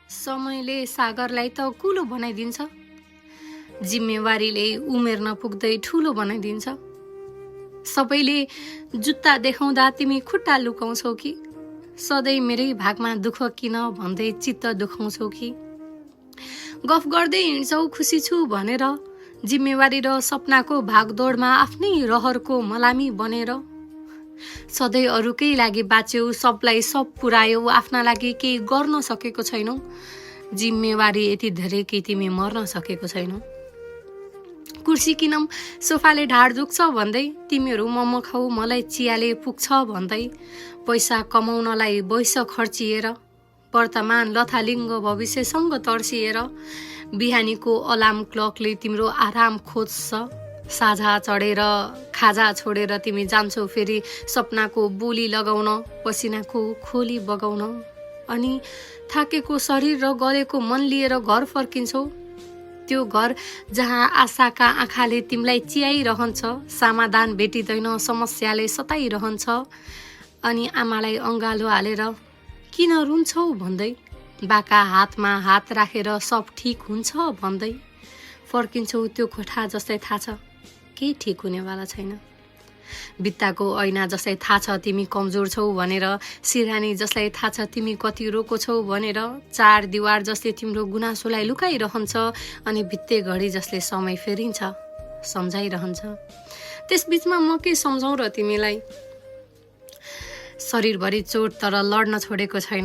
समयले सागरलाई त कुलो बनाइदिन्छ, जिम्मेवारीले उमेर नपुग्दै ठुलो बनाइदिन्छ। सबैले जुत्ता देखाउँदा तिमी खुट्टा लुकाउँछौ कि, सधैँ मेरै भागमा दुःख किन भन्दै चित्त दुखाउँछौ कि, गफ गर्दै हिँड्छौ खुसी छु भनेर, जिम्मेवारी र सपनाको भागदौडमा आफ्नै रहरको मलामी बनेर। सधैँ अरूकै लागि बाँच्यौ, सबलाई सब पुर्यायौ, आफ्ना लागि केही गर्न सकेको छैनौ। जिम्मेवारी यति धेरै कि तिमी मर्न सकेको छैनौ। कुर्सी किनौँ सोफाले ढाड दुख्छ भन्दै, तिमीहरू मोमो खाऊ मलाई चियाले पुग्छ भन्दै, पैसा कमाउनलाई वैश खर्चिएर, वर्तमान लथालिङ्ग भविष्यसँग तर्सिएर, बिहानीको अलार्म क्लकले तिम्रो आराम खोज्छ। साझा चढेर खाजा छोडेर तिमी जान्छौ फेरि सपनाको बोली लगाउन, पसिनाको खोली बगाउन, अनि थाकेको शरीर र गलेको मन लिएर घर फर्किन्छौ। त्यो घर जहाँ आशाका आँखाले तिमीलाई चियाइरहन्छ, समाधान भेटिँदैन समस्याले सताइरहन्छ, अनि आमालाई अँगालो हालेर किन रुन्छौ भन्दै, बाका हातमा हात राखेर सब ठिक हुन्छ भन्दै फर्किन्छौ त्यो कोठा जस्तै थाहा छ केही ठिक हुनेवाला छैन। भित्ताको ऐना जसलाई थाहा छ तिमी कमजोर छौ भनेर, सिरानी जसलाई थाहा छ तिमी कति रोको छौ भनेर, चार दिवार जसले तिम्रो गुनासोलाई लुकाइरहन्छ, अनि भित्ते घडी जसले समय फेरिन्छ सम्झाइरहन्छ। त्यसबीचमा म के सम्झाउ र तिमीलाई, शरीरभरि चोट तर लड्न छोडेको छैन।